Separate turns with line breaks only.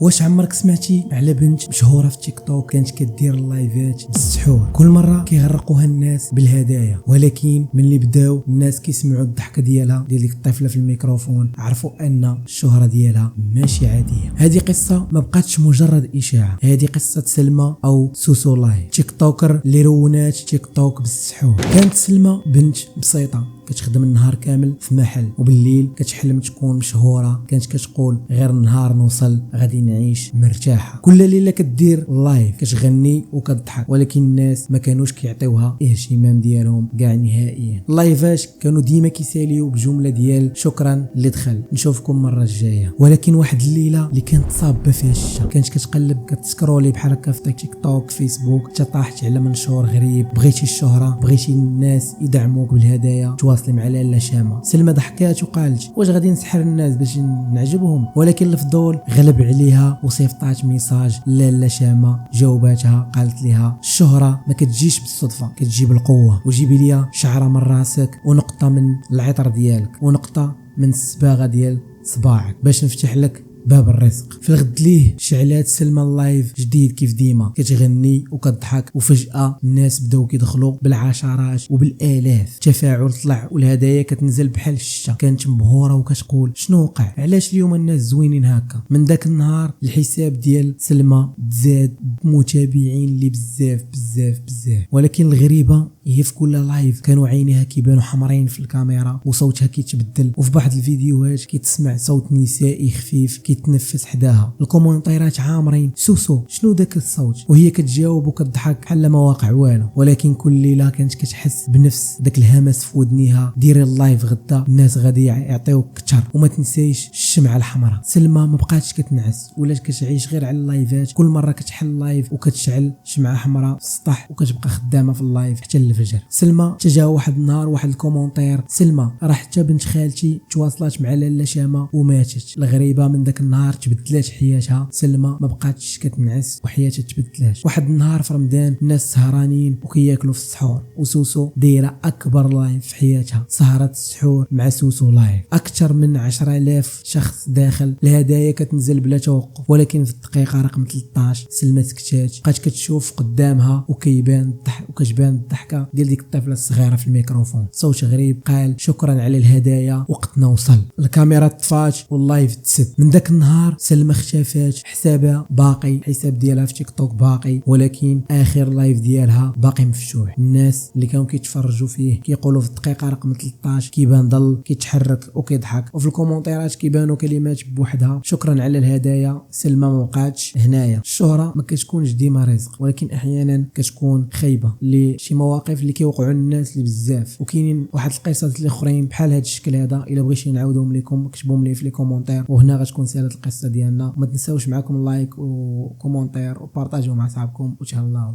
واش عمرك سمعتي على بنت مشهوره في تيك توك كانت كدير اللايفات بالسحور؟ كل مره كيغرقوها الناس بالهدايا، ولكن ملي بداو الناس كيسمعوا الضحكه ديالها ديال ديك الطفله في الميكروفون عرفوا ان الشهره ديالها ماشي عاديه. هذه قصه ما بقاتش مجرد اشاعه، هذه قصه سلمى او سوسو لاي، تيك توكر اللي رونات تيك توك بالسحور. كانت سلمى بنت بسيطه كتخدم النهار كامل في محل، وبالليل كتحلم تكون مشهوره. كانت كتقول غير النهار نوصل غادي نعيش مرتاحه. كل ليله كدير لايف كتغني وكتضحك، ولكن الناس ما كانوش كيعطيوها اهتمام ديالهم كاع نهائيا. اللايفات كانوا ديما كيساليو بجمله ديال شكرا اللي دخل، نشوفكم المره الجايه. ولكن واحد الليله اللي كانت صابه فيها الشتا، كانت كتقلب كتسكرولي بحال هكا في تيك توك فيسبوك، حتى طاحت على منشور غريب. بغيتي الشهره، بغيتي الناس يدعموك بالهدايا، تواصلي مع لاله شامه. سلمى ضحكات وقالت واش غادي نسحر الناس باش نعجبهم؟ ولكن الفضول غلب عليها وصيفطات ميساج لاله شامه. جاوباتها قالت لها الشهره ما كتجيش بالصدفه، كتجي بالقوه، وجيبي لي شعره من راسك ونقطه من العطر ديالك ونقطه من الصباغه ديال صباعك باش نفتح لك باب الرزق. في الغد ليه شعلات سلمى اللايف جديد كيف ديما، كتغني وكتضحك، وفجأة الناس بداو كيدخلوا بالعشرات وبالالاف. التفاعل طلع والهدايا كتنزل بحال الشتا. كانت مبهوره وكتقول شنو وقع؟ علاش اليوم الناس زوينين هكا؟ من داك النهار الحساب ديال سلمى تزاد بمتابعين اللي بزاف بزاف بزاف. ولكن الغريبه هي في كل لايف كانوا عينيها كيبانوا حمرين في الكاميرا، وصوتها كيتبدل، وفي بعض الفيديوهات كيتسمع صوت نسائي خفيف كيتنفس حداها. الكومونتيرات عامرين سوسو شنو داك الصوت، وهي كتجاوب وكتضحك بحال ما واقع والو. ولكن كل ليله كانت كتحس بنفس داك الهمس في ودنيها، ديري اللايف غدا الناس غادي يعطيوك كثر، وما تنسيش الشمعه الحمراء. سلمى ما بقاتش كتنعس، ولات كتعيش غير على اللايفات. كل مره كتحل لايف وكتشعل شمعه حمراء في السطح، وكتبقى خدامه في اللايف حتى الفجر. سلمى تجا واحد النهار واحد الكومونتير، سلمى راه حتى بنت خالتي تواصلات مع لاله شامه وماتت. الغريبه من داك النهار تبدلات حياتها. سلمى ما بقاتش كتنعس وحياتها تبدلات. واحد النهار في رمضان الناس سهرانين وكياكلوا في السحور، وسوسو دايره اكبر لايف في حياتها، سهرة السحور مع سوسو لايف. اكثر من 10,000 شخص داخل. الهدايا كتنزل بلا توقف، ولكن في الدقيقه رقم 13 سلمى سكتات، بقات كتشوف قدامها وكيبان الضحك وكتبان الضحكه ديال ديك الطفله الصغيره في الميكروفون. صوت غريب قال شكرا على الهدايا، وقتنا وصل. الكاميرا طفات واللايف تسد. من داك النهار سلمى اختفات، حسابها باقي، الحساب ديالها في تيك توك باقي، ولكن اخر لايف ديالها باقي مفتوح. الناس اللي كانوا كيتفرجوا فيه كيقولوا في الدقيقه رقم 13 كيبان ضل كيتحرك وكيضحك، وفي الكومونتيرات كيبانوا كلمات بوحدها شكرا على الهدايا. سلمى ما بقاتش هنايا. الشهره ما كتكونش ديما رزق، ولكن احيانا كتكون خيبه لشي مواقف اللي كيوقعوا للناس اللي بزاف. وكاينين واحد القصص اللي اخرين بحال هذا الشكل هذا. الا بغيتي نعاودهم لكم كتبوهم لي في لي كومونتير، وهنا غتكون ساله القصه ديالنا. ما تنساوش معكم لايك وكومونتير وبارطاجيو مع صحابكم، وتهلاو.